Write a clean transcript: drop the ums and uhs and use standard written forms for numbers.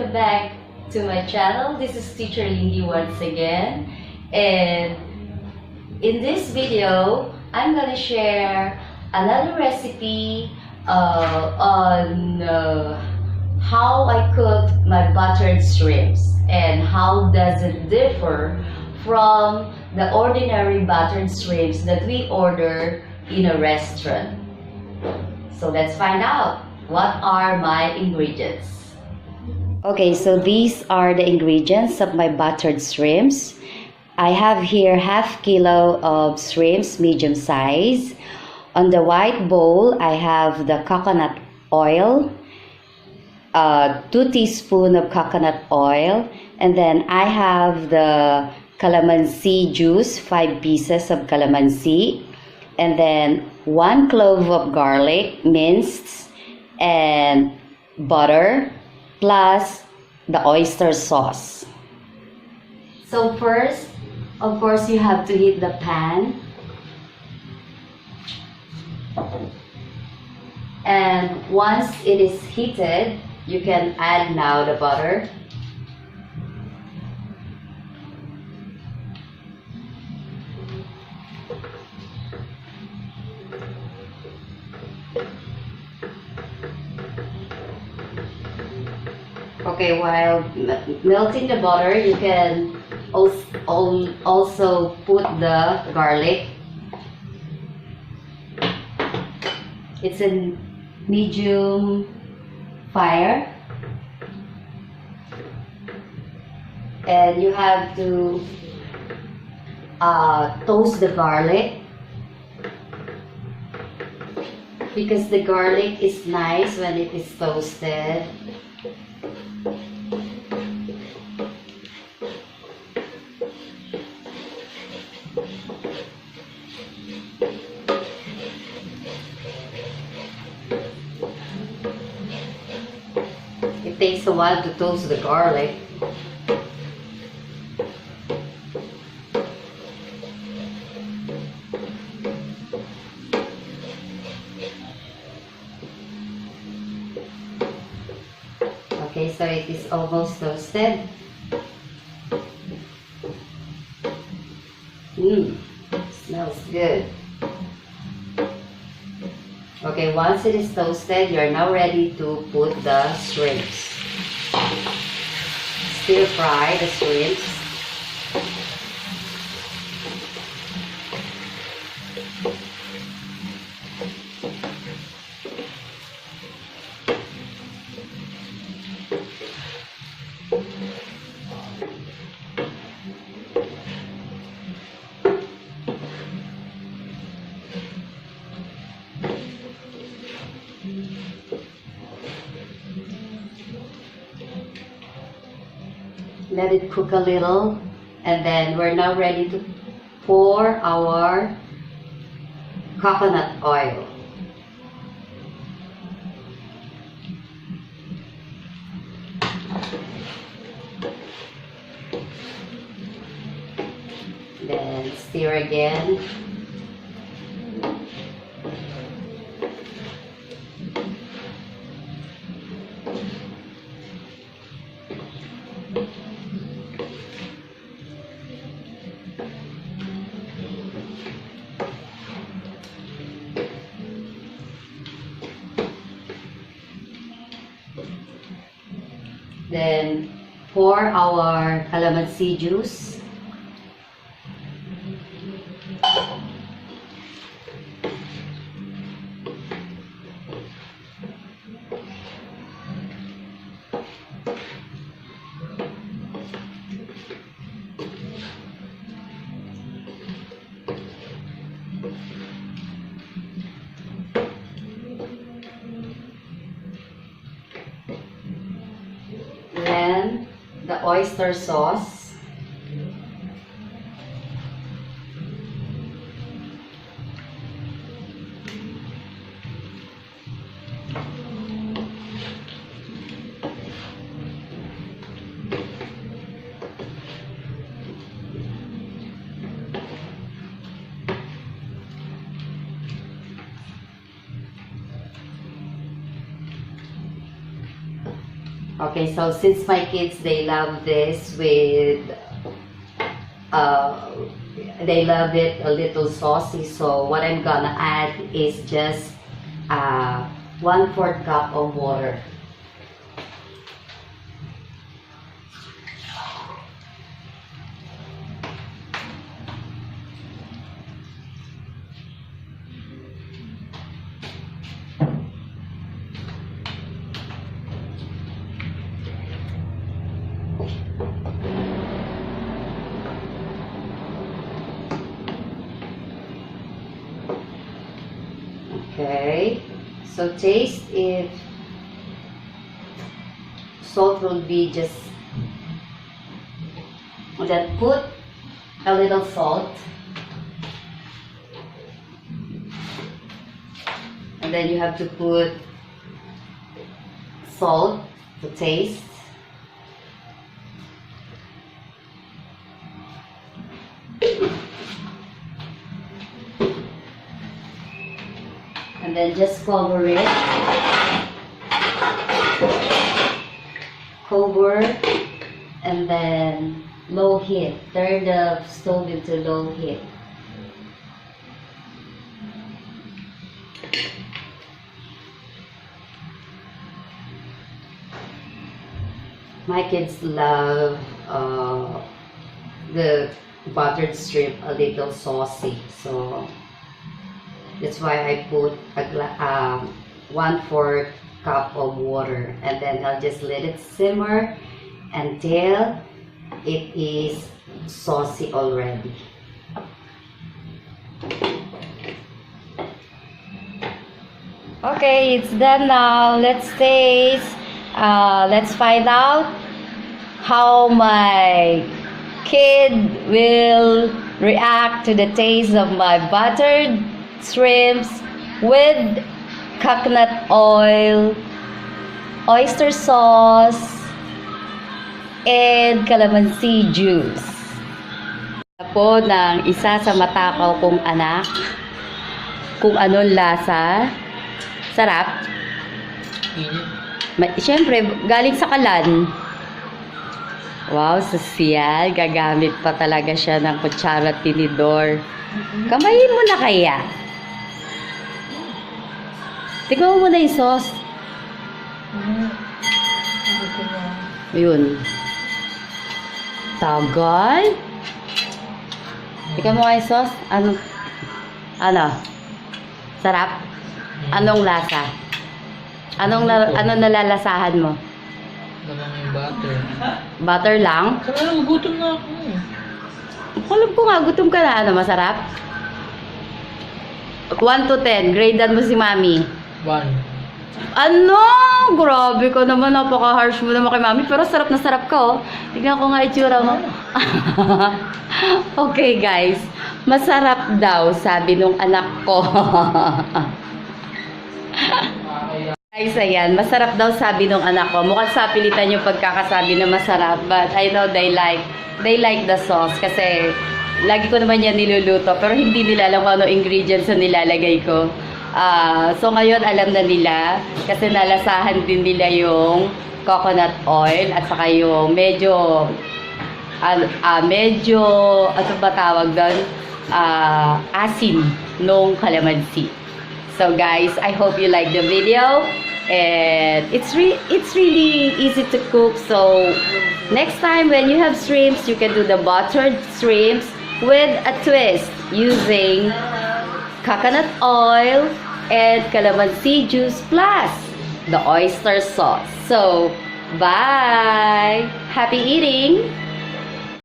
welcome back to my channel. This is Teacher Lindy once again, and in this video I'm gonna share another recipe on how I cook my buttered shrimps and how does it differ from the ordinary buttered shrimps that we order in a restaurant. So let's find out what are my ingredients. Okay, so these are the ingredients of my buttered shrimps. I have here half kilo of shrimps, medium size. On the white bowl, I have the coconut oil, 2 teaspoons of coconut oil, and then I have the calamansi juice, 5 pieces of calamansi, and then 1 clove of garlic minced, and butter, plus the oyster sauce. So first, of course, you have to heat the pan. And once it is heated, you can add now the butter. Okay, while melting the butter, you can also put the garlic. It's a medium fire, and you have to toast the garlic, because the garlic is nice when it is toasted. It takes a while to toast the garlic. Okay, so it is almost toasted. Smells good. Okay, once it is toasted, you are now ready to put the shrimps. Stir fry the shrimps. Let it cook a little, and then we're now ready to pour our coconut oil. Then stir again. Then pour our calamansi juice. Then the oyster sauce. Okay, so since my kids, they love this with, they love it a little saucy, so what I'm gonna add is just 1/4 cup of water. Okay, so taste if salt will be just, then put a little salt, and then you have to put salt to taste. And then just cover it. Cover, and then low heat. Turn the stove into low heat. My kids love the buttered shrimp a little saucy, so that's why I put a 1/4 cup of water, and then I'll just let it simmer until it is saucy already. Okay, it's done now. Let's taste. Let's find out how my kid will react to the taste of my buttered shrimps with coconut oil, oyster sauce, and calamansi juice. Po ng isa sa matakaw kong anak kung anong lasa. Sarap. Siyempre, galing sa kalan. Wow, sosyal. Gagamit pa talaga siya ng kutsara at tinidor. Kamayin mo na kaya. Tignan mo muna yung sauce. Yun. Tagal. Tignan mo nga yung sauce. Ano? Sarap? Anong lasa? Anong nalalasahan mo? Naman yung butter. Butter lang? Saka gutom na ako eh. Alam ko nga, gutom ka na. Ano, masarap? 1 to 10. Gradean mo si Mami. 1. Ano? Grabe ko naman. Napaka-harsh mo naman kay Mami. Pero sarap na sarap ka, oh. Tignan ko nga itsura mo. Okay, guys. Masarap daw, sabi nung anak ko. Guys, ayan. Masarap daw, sabi nung anak ko. Mukhang sapilitan yung pagkakasabi na masarap. But I know they like the sauce. Kasi lagi ko naman yan niluluto. Pero hindi nila alam kung ano ingredients na nilalagay ko. So ngayon alam na nila. Kasi nalasahan din nila yung coconut oil. At saka yung medyo ano ba tawag doon? Asin nung calamansi. So guys, I hope you like the video, and it's really easy to cook. So next time when you have shrimps, you can do the buttered shrimps with a twist using coconut oil and calamansi juice plus the oyster sauce. So bye, happy eating.